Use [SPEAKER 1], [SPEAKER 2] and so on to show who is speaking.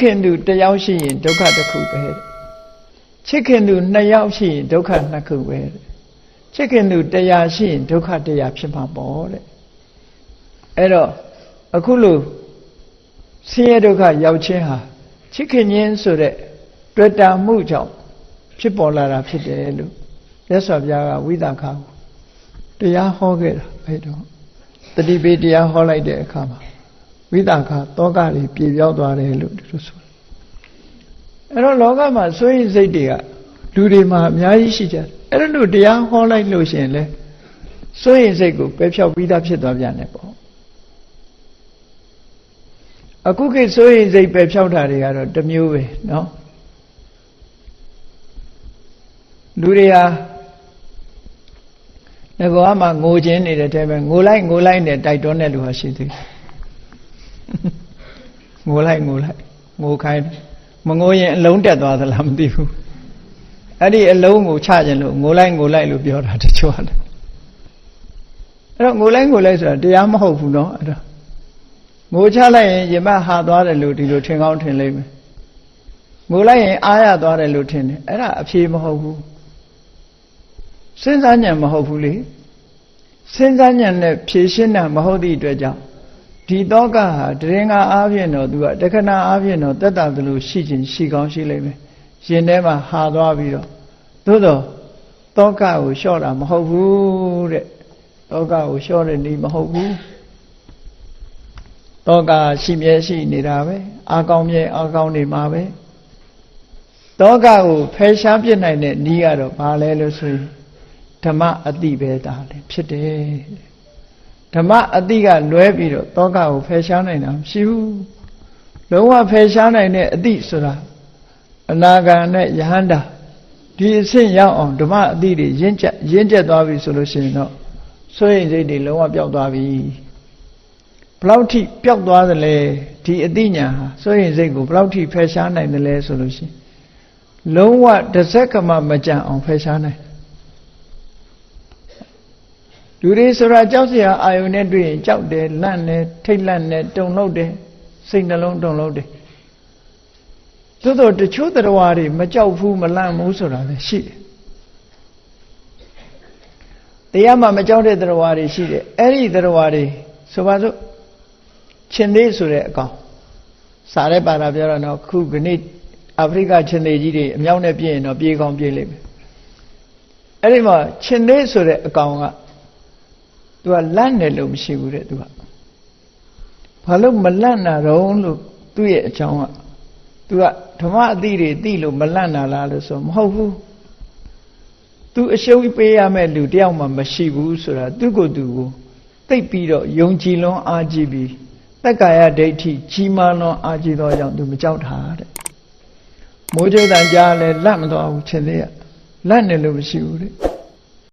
[SPEAKER 1] ခင်သူတစ်ယောက်ရှိရင်ဒုက္ခတစ်ခုပဲချစ်ခင်သူနှစ်ယောက်ရှိရင်ဒုက္ခနှစ်ခုပဲချစ်ခင်သူ100ရှိရင်ဒုက္ခ100ဖြစ်မှာပေါ့တဲ့အဲ့တော့အခုလို့ဆင်းရဲဒုက္ခရောက်ခြင်းဟာချစ်ခင်ခြင်းဆိုတဲ့တွေ့တာမှုကြောင့်ဖြစ်ပေါ်လာတာဖြစ်တယ်လို့မြတ်စွာဘုရားကဝိသခာကိုတရားဟောခဲ့တာအဲ့တော့တတိပိတရားဟောလိုက်တဲ့အခါမှာဝိသခာတောကတွေပြေပြောက်သွားတယ်လို့သူတို့ဆိုအဲ့တော့လောကမှာစိုးရိမ်စိတ်တွေကလူတွေမှာအများကြီးရှိကြတယ်အဲ့ဒါလို့တရားဟောလိုက်လို့ရှိရင်လေစိုးရိမ်စိတ်ကိုပယ်ဖြောက်ပြီးသားဖြစ်သွားပြန်တယ်ပေါ့အခုခေတ်စိုးရိမ်စိတ်ပယ်ဖြောက်တာတွေကတော့တစ်မျိုးပဲเนาะလူတွေဟာငကောမှငိုခြင်းနေတဲ့တဲပဲငိုလိုက်နဲ့တိုက်တွန်းတဲ့လူဟာရှိသေးတယ်ငိုလိုက်ငိုခိုင်းမငိုရင်အလုံးတက်သွားသလားမသိဘူးအဲ့ဒီအလုံးကိုချခြင်းလို့ငိုလိုက်လို့ပြောတာတချို့ရတယ်အဲ့တော့ငိုလိုက်ဆိုတာတရားမဟုတ်ဘူးเนาะအဲ့တော့ငိုချလိုက်ရင်ရင်မဟာသွားတယ်လို့ဒီလိုထင်ကောင်းထင်လိမ့်မယ်ငိုလိုက်ရင်အားရသွားတယ်လို့ထင်တယ်အဲ့ဒါအဖြေမဟုတ်ဘူးစဉ်းစားဉာဏ်မဟုတ်ဘူးလေစဉ်းစားဉာဏ်နဲ့ဖြေရှင်းတာမဟုတ်သည့်အတွက်ကြောင့်ဒီတောကဟာတရင်္ဂါအားဖြင့်တော့သူကတခဏအားဖြင့်တော့တက်တာသလိုရှိခြင်းရှိကောင်းရှိလိမ့်မယ်ရင်ထဲမှာဟာသွားပြီးတော့သို့တော့တောကကိုလျှော့တာမဟုတ်ဘူးတဲ့တောကကိုလျှော့တဲ့နည်းမဟုတ်ဘူးတောကရှိမြဲရှိနေတာပဲအာကောင်းမြဲအာကောင်းနေမှာပဲတောကကိုဖယ်ရှားပြစ်နိုင်တဲ့နည်းကတော့ဘာလဲလို့ဆိုရင်ဓမ္မအတိပဲဒါလည်းဖြစ်တယ်ဓမ္မအတိကလွဲပြီးတော့တောကကိုဖယ်ရှားနိုင်တာမရှိဘူးလုံးဝဖယ်ရှားနိုင်တဲ့အတိဆိုတာအနာဂတ်နဲ့ယဟန္တာဒီအဆင့်ရောက်အောင်ဓမ္မအတိတွေရင့်ကျက်သွားပြီဆိုလို့ရှိရင်တော့စိုးရိမ်စိတ်တွေလုံးဝပျောက်သွားပြီဘယ်လောက်ထိပျောက်သွားသလဲဒီအတိညာဟာစိုးရိမ်စိတ်ကိုဘယ်လောက်ထိဖယ်ရှားနိုင်သလဲဆိုလို့ရှိရင်လုံးဝတစ်စက္ကမှမကြံအောင်ဖယ်ရှားနိုင်လူတွေဆိုတာကြောက်စရာအာယုန်နဲ့တွေ့ရင်ကြောက်တယ်လန့်တယ်ထိတ်လန့်တယ်တုန်လှုပ်တယ်စိတ်နှလုံးတုန်လှုပ်တယ်သို့တော့တချို့တရားတွေမကြောက်ဘူးမလန့်ဘူးဆိုတာလည်းရှိတယ်တရားမှမကြောက်တဲ့တရားတွေရှိတယ်အဲ့ဒီတရားတွေဆိုပါစို့ရှင်သေးဆိုတဲ့အကောင်စားရဲပါတာပြောတော့ခုကနေ့အာဖရိကရှင်သေးကြီးတွေအမြောက်နဲ့ပြည့်ရင်တော့ပြေးကောင်းပြေးလိမ့်မယ်အဲ့ဒီမှာရှင်သေးဆိုတဲ့အကောင်ကသူကလန့်တယ်လို့မရှိဘူးတဲ့သူကဘာလို့မလန့်တာတော့လို့သူ့ရဲ့အကြောင်းကသူကဓမ္မအတိတွေသိလို့မလန့်တာလားလို့ဆိုမဟုတ်ဘူးသူအရှုံးပေးရမဲ့လူတယောက်မှမရှိဘူးဆိုတာသူကိုယ်သူကိုသိပြီးတော့ယုံကြည်လွန်အားကြီးပြီးတက္ကာယဒိဋ္ဌိကြီးမားလွန်အားကြီးသောကြောင့်သူမကြောက်တာတဲ့မိုးကြိုးတန်ကြားလဲလန့်မသွားဘူးချင်းသေးရလန့်တယ်လို့မရှိဘူးတဲ့